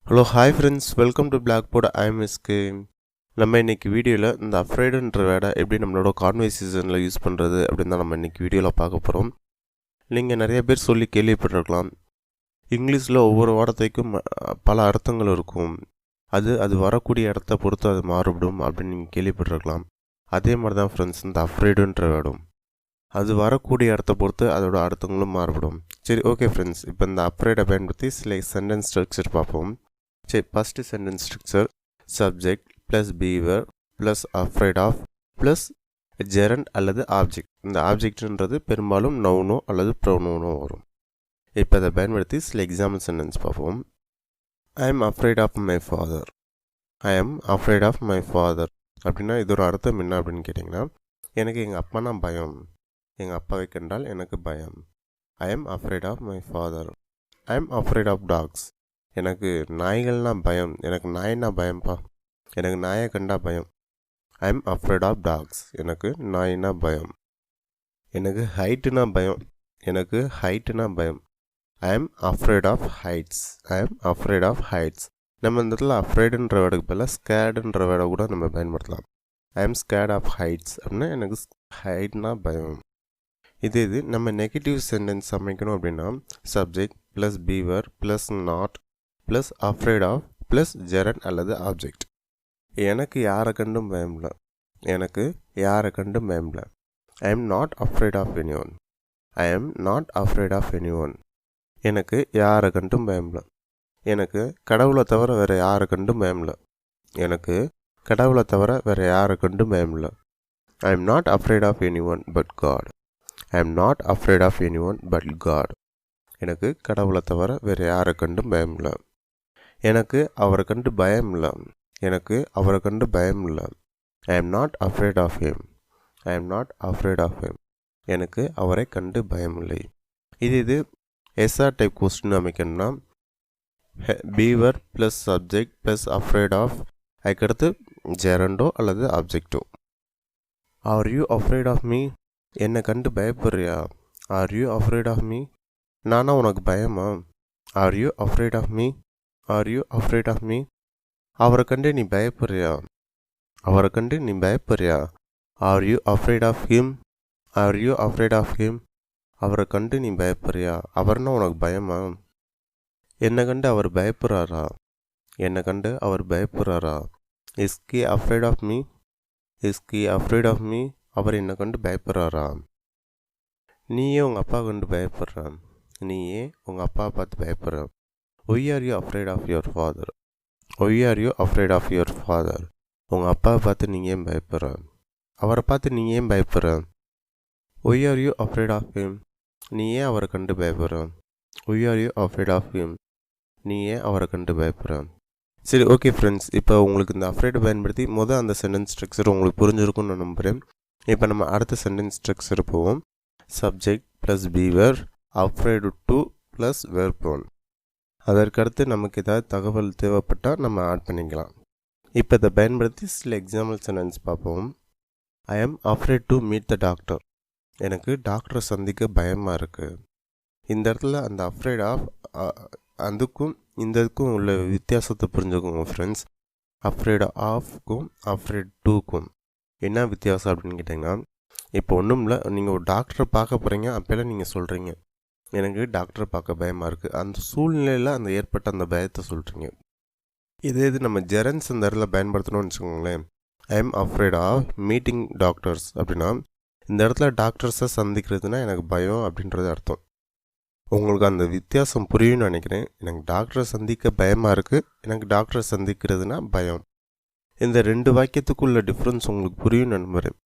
Hello hi friends, welcome to Blackboard. ஐஎம்எஸ்க்கு நம்ம இன்றைக்கி வீடியோவில் இந்த அஃப்ரைடுன்ற வேர்டை எப்படி நம்மளோட கான்வர்சேஷனில் யூஸ் பண்ணுறது அப்படின்னு தான் நம்ம இன்றைக்கி வீடியோவில் பார்க்க போகிறோம். நீங்கள் நிறைய பேர் சொல்லி கேள்விப்பட்டிருக்கலாம், இங்கிலீஷில் ஒவ்வொரு வார்த்தைக்கும் பல அர்த்தங்கள் இருக்கும், அது வரக்கூடிய இடத்த பொறுத்து அது மாறுபடும் அப்படின்னு நீங்கள் கேள்விப்பட்டிருக்கலாம். அதே மாதிரி தான் ஃப்ரெண்ட்ஸ் இந்த அஃப்ரைடுன்ற வேர்டும், அது வரக்கூடிய இடத்த பொறுத்து அதோட அர்த்தங்களும் மாறுபடும். சரி, ஓகே ஃப்ரெண்ட்ஸ், இப்போ இந்த அஃப்ரைடை பயன்படுத்தி சில சென்டென்ஸ் ஸ்ட்ரக்சர் பார்ப்போம். சரி, first sentence structure subject plus be verb plus afraid of plus gerund அல்லது ஆப்ஜெக்ட். இந்த ஆப்ஜெக்ட்ன்றது பெரும்பாலும் நவுனோ அல்லது ப்ரொனவுனோ வரும். இப்போ அதை பயன்படுத்தி சில எக்ஸாம்பிள் சென்டென்ஸ் பார்ப்போம். I am afraid of my father. I am afraid of my father அப்படின்னா இதோட அர்த்தம் என்ன அப்படின்னு கேட்டிங்கன்னா, எனக்கு எங்கள் அப்பானா பயம், எங்கள் அப்பாவை கண்டால் எனக்கு பயம். I am afraid of my father. I am afraid of dogs. எனக்கு நாய்கள்னால் பயம், எனக்கு நாய்னா பயம்ப்பா, எனக்கு நாயை கண்டா பயம். I am afraid of dogs. எனக்கு நாய்னா பயம். எனக்கு ஹைட்டுனா பயம், எனக்கு ஹைட்டுனா பயம். I am afraid of heights. I am afraid of heights. நம்ம இந்த இடத்துல அஃப்ரைடுன்ற வேர்டுக்கு பதிலாக ஸ்கேடுன்ற வேர்டை கூட நம்ம பயன்படுத்தலாம். I am scared of heights அப்படின்னா எனக்கு ஹைட்னா பயம். இது நம்ம நெகட்டிவ் சென்டென்ஸ் அமைக்கணும் அப்படின்னா subject plus be verb plus not plus afraid of plus gerund அல்லது ஆப்ஜெக்ட். எனக்கு யாரை கண்டும் பயம் இல்லை, எனக்கு யாரை கண்டும் பயம் இல்லை. I am not afraid of anyone. I am not afraid of anyone. எனக்கு யாரை கண்டும் பயம் இல்லை. எனக்கு கடவுளை தவிர வேறு யாரை கண்டும் பயம் இல்லை. எனக்கு கடவுளை தவிர வேறு யாரை கண்டும் பயம் இல்லை. I am not afraid of anyone but God. I am not afraid of anyone but God. எனக்கு கடவுளை தவிர வேறு யாரை கண்டும் பயம் இல்லை. எனக்கு அவரை கண்டு பயம் இல்லை. எனக்கு அவரை கண்டு பயம் இல்லை. I am not afraid of him. I am not afraid of him. எனக்கு அவரை கண்டு பயம் இல்லை. இது எஸ்ஆர் டைப் கொஸ்டின் அமைக்கணும்னா be verb plus subject plus afraid of, அதுக்கடுத்து ஜெரண்டோ அல்லது ஆப்ஜெக்டோ. Are you afraid of me? என்னை கண்டு பயப்படுறியா? Are you afraid of me? நானா உனக்கு பயமா? Are you afraid of me? Are you afraid of me? அவரை கண்டு நீ பயப்படுறியா? அவரை கண்டு நீ பயப்படுறியா? Are you afraid of him? Are you afraid of him? அவரை கண்டு நீ பயப்படுறியா? அவர்னா உனக்கு பயமா? என்னை கண்டு அவர் பயப்படுறாரா? என்னை கண்டு அவர் பயப்படுறாரா? Is he afraid of me? Is he afraid of me? அவர் என்னை கண்டு பயப்படுறாரா? நீயே உங்கள் அப்பா கண்டு பயப்படுற. நீயே உங்கள் அப்பா பார்த்து பயப்படுற. Why are you afraid of your father? Why are you afraid of your father? உங்கள் அப்பாவை பார்த்து நீங்கள் ஏன் பயப்படுற? அவரை பார்த்து நீங்கள் ஏன் பயப்படுற? Why are you afraid of him? நீ ஏன் அவரை கண்டு பயப்படுற? Why are you afraid of him? நீ ஏன் அவரை கண்டு பயப்படுற? சரி, ஓகே ஃப்ரெண்ட்ஸ், இப்போ உங்களுக்கு இந்த அஃப்ரைடை பயன்படுத்தி அந்த சென்டென்ஸ் ஸ்ட்ரக்சர் உங்களுக்கு புரிஞ்சிருக்கும்னு நான் நம்புகிறேன். இப்போ நம்ம அடுத்த சென்டென்ஸ் ஸ்ட்ரக்சர் போவோம். Subject plus fever afraid to plus verb one. அதற்கடுத்து நமக்கு ஏதாவது தகவல் தேவைப்பட்டால் நம்ம ஆட் பண்ணிக்கலாம். இப்போ இதை பயன்படுத்தி சில எக்ஸாம்பிள் சென்டென்ஸ் பார்ப்போம். I am afraid to meet the doctor. எனக்கு டாக்டரை சந்திக்க பயமாக இருக்குது. இந்த இடத்துல அந்த அஃப்ரைட் ஆஃப் அதுக்கும் இந்த இதுக்கும் உள்ள வித்தியாசத்தை புரிஞ்சுக்கோங்க ஃப்ரெண்ட்ஸ். அஃப்ரைட் ஆஃப்க்கும் அஃப்ரைட் டூக்கும் என்ன வித்தியாசம் அப்படின்னு கேட்டிங்கன்னா, இப்போ ஒன்றும் இல்லை, நீங்கள் ஒரு டாக்டரை பார்க்க போகிறீங்க, அப்போல்லாம் நீங்கள் சொல்கிறீங்க எனக்கு டாக்டரை பார்க்க பயமாக இருக்குது. அந்த சூழ்நிலையில் அந்த ஏற்பட்ட அந்த பயத்தை சொல்கிறீங்க. இது நம்ம ஜெரன்ஸ் இந்த இடத்துல பயன்படுத்தணும்னு வச்சுக்கோங்களேன். I am afraid of meeting doctors அப்படின்னா இந்த இடத்துல டாக்டர்ஸை சந்திக்கிறதுனா எனக்கு பயம் அப்படின்றது அர்த்தம். உங்களுக்கு அந்த வித்தியாசம் புரியும்னு நினைக்கிறேன். எனக்கு டாக்டரை சந்திக்க பயமாக இருக்குது, எனக்கு டாக்டரை சந்திக்கிறதுனா பயம். இந்த ரெண்டு வாக்கியத்துக்குள்ள டிஃப்ரென்ஸ் உங்களுக்கு புரியும்னு நம்புகிறேன்.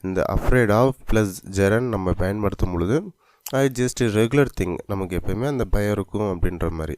இந்த அஃப்ரைட் ஆஃப் ப்ளஸ் ஜெரன் நம்ம பயன்படுத்தும் பொழுது அது ஜஸ்ட் ரெகுலர் திங், நமக்கு எப்போயுமே அந்த பயம் இருக்கும் அப்படின்ற மாதிரி.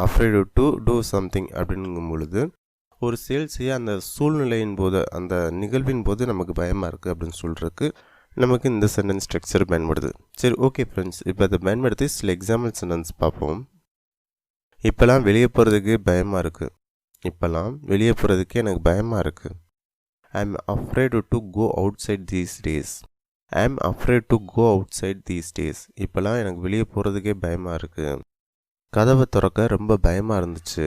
அஃப்ரைடு டு டூ சம்திங் அப்படிங்கும் பொழுது ஒரு செயல் செய்ய அந்த சூழ்நிலையின் போது, அந்த நிகழ்வின் போது நமக்கு பயமாக இருக்குது அப்படின்னு சொல்கிறதுக்கு நமக்கு இந்த சென்டென்ஸ் ஸ்ட்ரக்சர் பயன்படுது. சரி, ஓகே ஃப்ரெண்ட்ஸ், இப்போ அதை பயன்படுத்தி சில எக்ஸாம்பிள் சென்டென்ஸ் பார்ப்போம். இப்போல்லாம் வெளியே போகிறதுக்கு பயமாக இருக்குது. இப்போல்லாம் வெளியே போகிறதுக்கு எனக்கு பயமாக இருக்குது. I am afraid to go outside these days. I am afraid to go outside these days. இப்போல்லாம் எனக்கு வெளியே போகிறதுக்கே பயமாக இருக்குது. கதவை திறக்க ரொம்ப பயமாக இருந்துச்சு.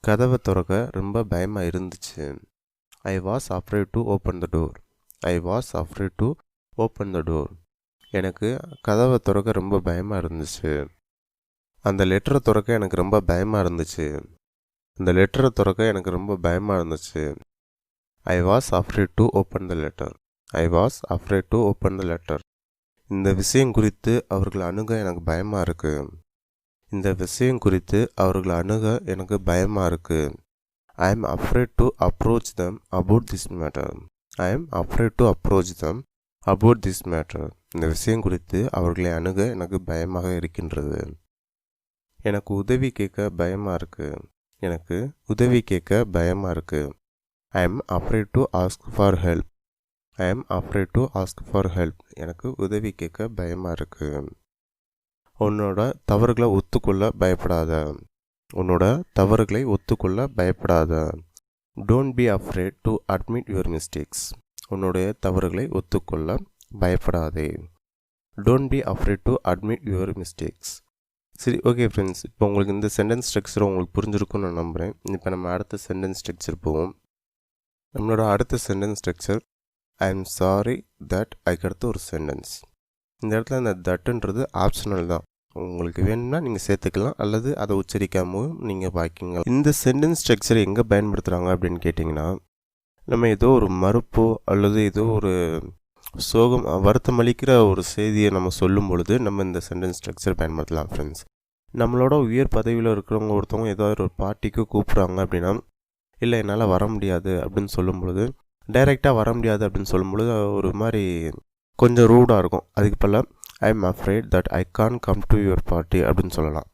கதவை திறக்க ரொம்ப பயமாக இருந்துச்சு. I was afraid to open the door. I was afraid to open the door. எனக்கு கதவை திறக்க ரொம்ப பயமாக இருந்துச்சு. அந்த லெட்டரை திறக்க எனக்கு ரொம்ப பயமாக இருந்துச்சு. அந்த லெட்டரை திறக்க எனக்கு ரொம்ப பயமாக இருந்துச்சு. I was afraid to open the letter. I was afraid to open the letter. இந்த விஷயம் குறித்து அவர்களை அணுக எனக்கு பயமாக இருக்கு. இந்த விஷயம் குறித்து அவர்களை அணுக எனக்கு பயமாக இருக்கு. I am afraid to approach them about this matter. I am afraid to approach them about this matter. இந்த விஷயம் குறித்து அவர்களை அணுக எனக்கு பயமாக இருக்கின்றது. எனக்கு உதவி கேட்க பயமாக இருக்கு. எனக்கு உதவி கேட்க பயமாக இருக்கு. I am afraid to ask for help. I am afraid to ask for help. எனக்கு உதவி கேட்க பயமாக இருக்கு. உன்னோட தவறுகளை ஒத்துக்கொள்ள பயப்படாத. உன்னோட தவறுகளை ஒத்துக்கொள்ள பயப்படாத. Don't be afraid to admit your mistakes. உன்னுடைய தவறுகளை ஒத்துக்கொள்ள பயப்படாதே. Don't be afraid to admit your mistakes. சரி, ஓகே ஃப்ரெண்ட்ஸ், இப்போ உங்களுக்கு இந்த சென்டென்ஸ் ஸ்ட்ரக்சர் உங்களுக்கு புரிஞ்சிருக்கும்னு நான் நம்புகிறேன். இப்போ நம்ம அடுத்த சென்டென்ஸ் ஸ்ட்ரக்சர் போவோம். நம்மளோட அடுத்த sentence structure I am sorry that அதுக்கடுத்து ஒரு சென்டென்ஸ். இந்த இடத்துல இந்த தட்டுன்றது ஆப்ஷனல் தான். உங்களுக்கு வேணும்னா நீங்கள் சேர்த்துக்கலாம், அல்லது அதை உச்சரிக்காமல் நீங்கள் பார்க்கிங்க. இந்த சென்டென்ஸ் ஸ்ட்ரக்சர் எங்கே பயன்படுத்துகிறாங்க அப்படின்னு கேட்டிங்கன்னா, நம்ம ஏதோ ஒரு மறுப்போ அல்லது ஏதோ ஒரு சோகம் வருத்தமளிக்கிற ஒரு செய்தியை நம்ம சொல்லும் பொழுது நம்ம இந்த சென்டென்ஸ் ஸ்ட்ரக்சர் பயன்படுத்தலாம் ஃப்ரெண்ட்ஸ். நம்மளோட உயர் பதவியில் இருக்கிறவங்க ஒருத்தவங்க ஏதாவது ஒரு பார்ட்டிக்கு கூப்பிட்றாங்க அப்படின்னா, இல்லை என்னால் வர முடியாது அப்படின்னு சொல்லும் பொழுது, டைரெக்டாக வர முடியாது அப்படின்னு சொல்லும் பொழுது ஒரு மாதிரி கொஞ்சம் ரூடாக இருக்கும். அதுக்கு பல I am afraid that I can't come to your party அப்படின்னு சொல்லலாம்.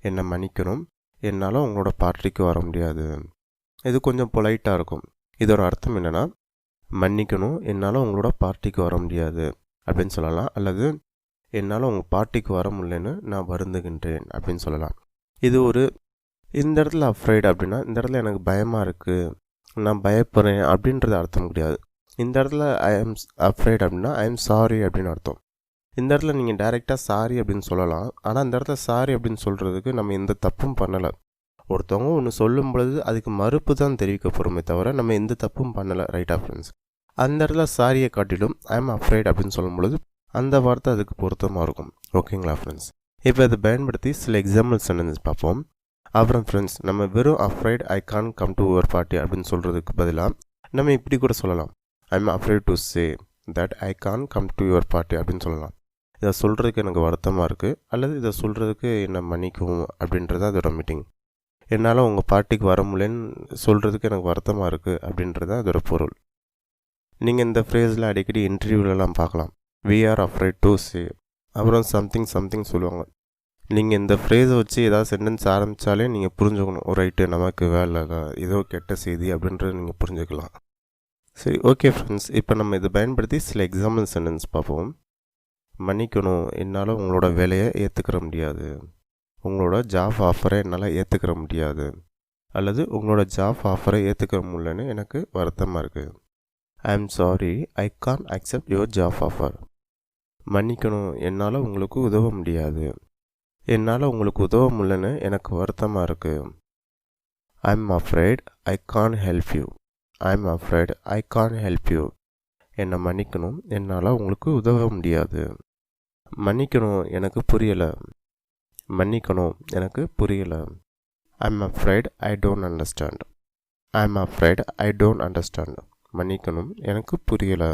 என்னை மன்னிக்கணும், என்னால் உங்களோட பார்ட்டிக்கு வர முடியாது. இது கொஞ்சம் பொலைட்டாக இருக்கும். இதோட அர்த்தம் என்னென்னா, மன்னிக்கணும், என்னால் உங்களோட பார்ட்டிக்கு வர முடியாது அப்படின்னு சொல்லலாம். அல்லது என்னால் உங்கள் பார்ட்டிக்கு வர முடியலன்னு நான் வருந்துகின்றேன் அப்படின்னு சொல்லலாம். இது ஒரு இந்த இடத்துல அஃப்ரைட் அப்படின்னா, இந்த இடத்துல எனக்கு பயமாக இருக்குது, நான் பயப்படுறேன் அப்படின்றது அர்த்தம் கிடையாது. இந்த இடத்துல ஐ எம் அஃப்ரைட் அப்படின்னா ஐ எம் சாரி அப்படின்னு அர்த்தம். இந்த இடத்துல நீங்கள் டைரெக்டாக சாரி அப்படின்னு சொல்லலாம். ஆனால் இந்த இடத்துல சாரி அப்படின்னு சொல்கிறதுக்கு நம்ம எந்த தப்பும் பண்ணலை. ஒருத்தவங்க ஒன்று சொல்லும் பொழுது அதுக்கு மறுப்பு தான் தெரிவிக்கப்படுமே தவிர நம்ம எந்த தப்பும் பண்ணலை. ரைட்டா ஃப்ரெண்ட்ஸ்? அந்த இடத்துல சாரியை காட்டிலும் ஐ எம் அஃப்ரைட் அப்படின்னு சொல்லும் பொழுது அந்த வார்த்தை அதுக்கு பொருத்தமாக இருக்கும். ஓகேங்களா ஃப்ரெண்ட்ஸ்? இப்போ அதை பயன்படுத்தி சில எக்ஸாம்பிள் சென்டென்ஸ் பார்ப்போம். அப்புறம் ஃப்ரெண்ட்ஸ், நம்ம வெறும் afraid I can't come to your party அப்படின்னு சொல்கிறதுக்கு பதிலாக நம்ம இப்படி கூட சொல்லலாம். I am afraid to say that I can't come to your party அப்படின்னு சொல்லலாம். இதை சொல்கிறதுக்கு எனக்கு வருத்தமாக இருக்குது, அல்லது இதை சொல்கிறதுக்கு என்னை மன்னிக்கவும் அப்படின்றது அதோட மீட்டிங். என்னால் உங்கள் பார்ட்டிக்கு வர முடியலன்னு சொல்கிறதுக்கு எனக்கு வருத்தமாக இருக்குது அப்படின்றது அதோட பொருள். நீங்கள் இந்த ஃப்ரேஸில் அடிக்கடி இன்டர்வியூலலாம் பார்க்கலாம். We are afraid to say, அப்புறம் சம்திங் சம்திங் சொல்லுவாங்க. நீங்கள் இந்த ஃப்ரேஸை வச்சு ஏதாவது சென்டென்ஸ் ஆரம்பித்தாலே நீங்கள் புரிஞ்சுக்கணும், ரைட்டு நமக்கு வேலை ஏதோ கெட்ட செய்தி அப்படின்றது நீங்கள் புரிஞ்சுக்கலாம். சரி, ஓகே ஃப்ரெண்ட்ஸ், இப்போ நம்ம இதை பயன்படுத்தி சில எக்ஸாம்பிள் சென்டென்ஸ் பார்ப்போம். மன்னிக்கணும், என்னால் உங்களோட வேலையை ஏற்றுக்கிற முடியாது. உங்களோட ஜாப் ஆஃபரை என்னால் ஏற்றுக்கிற முடியாது. அல்லது உங்களோட ஜாப் ஆஃபரை ஏற்றுக்கிற முடியலன்னு எனக்கு வருத்தமாக இருக்குது. I am sorry I can't accept your job offer. மன்னிக்கணும், என்னால் உங்களுக்கு உதவ முடியாது. என்னால் உங்களுக்கு உதவ முடியலன்னு எனக்கு வருத்தமாக இருக்குது. I am afraid I Khan help you. I am afraid I Khan help you. என்னை மன்னிக்கணும், என்னால் உங்களுக்கு உதவ முடியாது. மன்னிக்கணும், எனக்கு புரியலை. மன்னிக்கணும், எனக்கு புரியலை. ஐ am afraid I don't understand. I am afraid I don't understand. மன்னிக்கணும், எனக்கு புரியலை.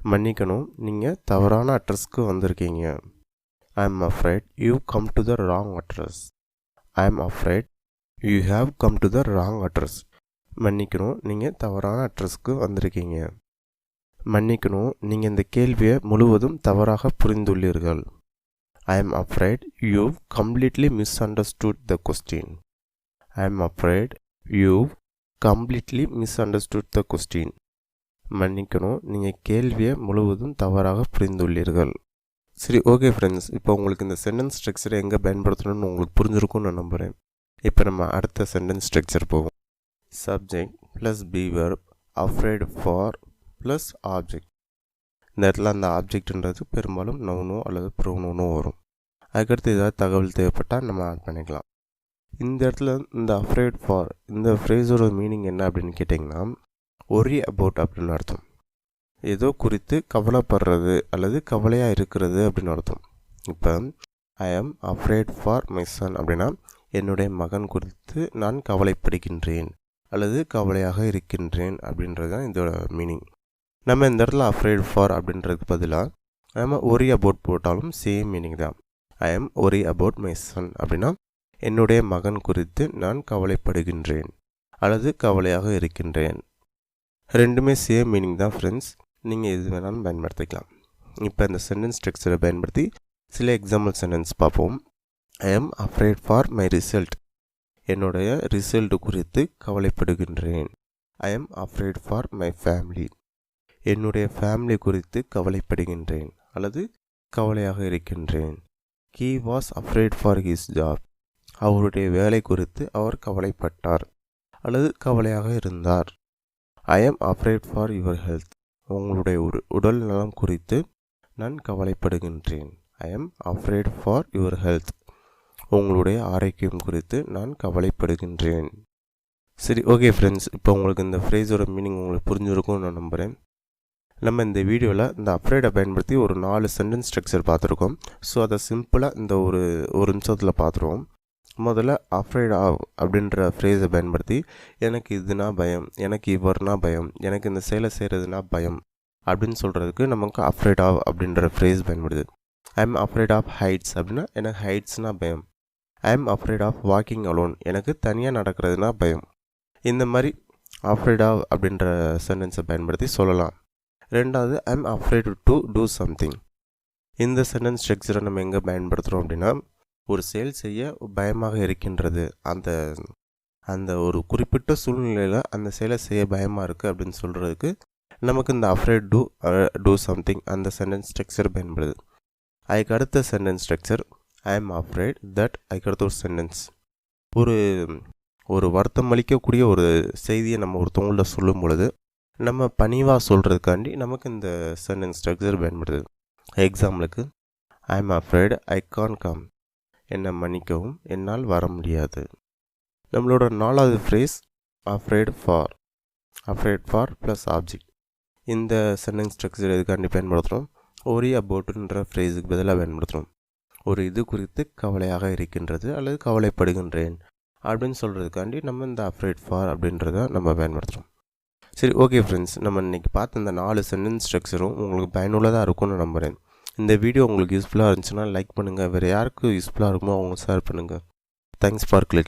மன்னிக்கணும், நீங்கள் தவறான அட்ரஸ்க்கு வந்திருக்கீங்க. ஐ am afraid you come to the wrong address. I am afraid you have come to the wrong address. மன்னிக்கணும், நீங்கள் தவறான அட்ரஸ்க்கு வந்திருக்கீங்க. மன்னிக்கணும், நீங்கள் இந்த கேள்வியை முழுவதும் தவறாக புரிந்துள்ளீர்கள். I am afraid you completely misunderstood the question. I am afraid you completely misunderstood the question. மன்னிக்கணும், நீங்கள் கேள்வியை முழுவதும் தவறாக புரிந்துள்ளீர்கள். சரி, ஓகே ஃப்ரெண்ட்ஸ், இப்போ உங்களுக்கு இந்த சென்டென்ஸ் ஸ்ட்ரக்சரை எங்கே பயன்படுத்தணும்னு உங்களுக்கு புரிஞ்சிருக்கும்னு நான் நம்புகிறேன். இப்போ நம்ம அடுத்த சென்டென்ஸ் ஸ்ட்ரக்சர் போவோம். Subject plus B verb afraid for plus object. இந்த இடத்துல அந்த ஆப்ஜெக்ட்ன்றது பெரும்பாலும் நவுனோ அல்லது ப்ரொனவுனோ வரும். அதுக்கடுத்து ஏதாவது தகவல் தேவைப்பட்டால் நம்ம ஆட் பண்ணிக்கலாம். இந்த இடத்துல இந்த afraid for இந்த ஃப்ரேஸோட மீனிங் என்ன அப்படின்னு கேட்டிங்கன்னா worry about அப்படின்னு அர்த்தம். ஏதோ குறித்து கவலைப்படுறது அல்லது கவலையாக இருக்கிறது அப்படின்னு அர்த்தம். இப்போ ஐ ஆம் afraid ஃபார் மை சன் அப்படின்னா என்னுடைய மகன் குறித்து நான் கவலைப்படுகின்றேன் அல்லது கவலையாக இருக்கின்றேன் அப்படின்றது தான் இதோட மீனிங். நம்ம இந்த இடத்துல afraid ஃபார் அப்படின்றதுக்கு பதிலாக நம்ம worry about போட்டாலும் சேம் மீனிங் தான். ஐ ஆம் worry about மை சன் அப்படின்னா என்னுடைய மகன் குறித்து நான் கவலைப்படுகின்றேன் அல்லது கவலையாக இருக்கின்றேன். ரெண்டுமே சேம் மீனிங் தான் ஃப்ரெண்ட்ஸ். நீங்கள் எது வேணாலும் பயன்படுத்திக்கலாம். இப்போ இந்த சென்டென்ஸ் ஸ்ட்ரக்சரை பயன்படுத்தி சில எக்ஸாம்பிள் சென்டென்ஸ் பார்ப்போம். ஐ ஆம் afraid ஃபார் மை ரிசல்ட் என்னுடைய ரிசல்ட் குறித்து கவலைப்படுகின்றேன். ஐ ஆம் afraid ஃபார் மை ஃபேமிலி என்னுடைய ஃபேமிலி குறித்து கவலைப்படுகின்றேன் அல்லது கவலையாக இருக்கின்றேன். He was afraid for his job அவருடைய வேலை குறித்து அவர் கவலைப்பட்டார் அல்லது கவலையாக இருந்தார். ஐ ஆம் afraid ஃபார் யுவர் ஹெல்த் உங்களுடைய உடல் நலம் குறித்து நான் கவலைப்படுகின்றேன். ஐ ஆம் afraid ஃபார் யுவர் ஹெல்த் உங்களுடைய ஆரோக்கியம் குறித்து நான் கவலைப்படுகின்றேன். சரி, ஓகே ஃப்ரெண்ட்ஸ், இப்போ உங்களுக்கு இந்த ஃப்ரேஸோட மீனிங் உங்களுக்கு புரிஞ்சிருக்கும்னு நான் நம்புகிறேன். நம்ம இந்த வீடியோவில் இந்த afraid பயன்படுத்தி ஒரு 4 சென்டென்ஸ் ஸ்ட்ரக்சர் பார்த்துருக்கோம். ஸோ அதை சிம்பிளாக இந்த ஒரு நிமிஷத்தில் பார்த்துருவோம். முதல்ல afraid of அப்படின்ற ஃப்ரேஸை பயன்படுத்தி எனக்கு இதுனா பயம், எனக்கு இவர்னா பயம், எனக்கு இந்த செயலை செய்கிறதுனா பயம் அப்படின்னு சொல்கிறதுக்கு நமக்கு afraid of அப்படின்ற ஃப்ரேஸ் பயன்படுது. ஐ எம் afraid of heights அப்படின்னா எனக்கு ஹைட்ஸ்னால் பயம். I am afraid of walking alone எனக்கு தனியாக நடக்கிறதுனா பயம். இந்த மாதிரி afraid of அப்படின்ற சென்டென்ஸை பயன்படுத்தி சொல்லலாம். ரெண்டாவது ஐ am afraid to do something. இந்த சென்டென்ஸ் ஸ்ட்ரக்சரை நம்ம எங்கே பயன்படுத்துகிறோம் அப்படின்னா ஒரு செயல் செய்ய பயமாக இருக்கின்றது, அந்த ஒரு குறிப்பிட்ட சூழ்நிலையில் அந்த செயலை செய்ய பயமாக இருக்குது அப்படின்னு சொல்கிறதுக்கு நமக்கு இந்த afraid to do something அந்த சென்டென்ஸ் ஸ்ட்ரக்சர் பயன்படுது. அதுக்கு அடுத்த sentence structure I am afraid that. அதுக்கு அடுத்த ஒரு சென்டென்ஸ் ஒரு வருத்தம் அளிக்கக்கூடிய ஒரு செய்தியை நம்ம ஒருத்தவங்கள்ட்ட சொல்லும் பொழுது நம்ம பணிவாக சொல்கிறதுக்காண்டி நமக்கு இந்த சென்டென்ஸ் ஸ்ட்ரக்சர் பயன்படுது. எக்ஸாம்பிளுக்கு I am afraid I can't come என்னை மன்னிக்கவும் என்னால் வர முடியாது. நம்மளோட 4வது phrase afraid for plus object. இந்த சென்டென்ஸ் ஸ்ட்ரக்சர் எதுக்காண்டி பயன்படுத்துகிறோம்? worry aboutன்ற ஃப்ரேஸுக்கு பதிலாக பயன்படுத்துகிறோம். ஒரு இது குறித்து கவலையாக இருக்கின்றது அல்லது கவலைப்படுகின்றேன் அப்படின்னு சொல்கிறதுக்காண்டி நம்ம இந்த afraid ஃபார் அப்படின்றத நம்ம பயன்படுத்துகிறோம். சரி, ஓகே ஃப்ரெண்ட்ஸ், நம்ம இன்றைக்கி பார்த்த இந்த 4 சென்டென்ஸ் ஸ்ட்ரக்சரும் உங்களுக்கு பயனுள்ளதாக இருக்கும்னு நம்புகிறேன். இந்த வீடியோ உங்களுக்கு யூஸ்ஃபுல்லாக இருந்துச்சுன்னா லைக் பண்ணுங்கள், வேறு யாருக்கு யூஸ்ஃபுல்லாக இருக்குமோ அவங்க ஷேர் பண்ணுங்கள். Thanks for click.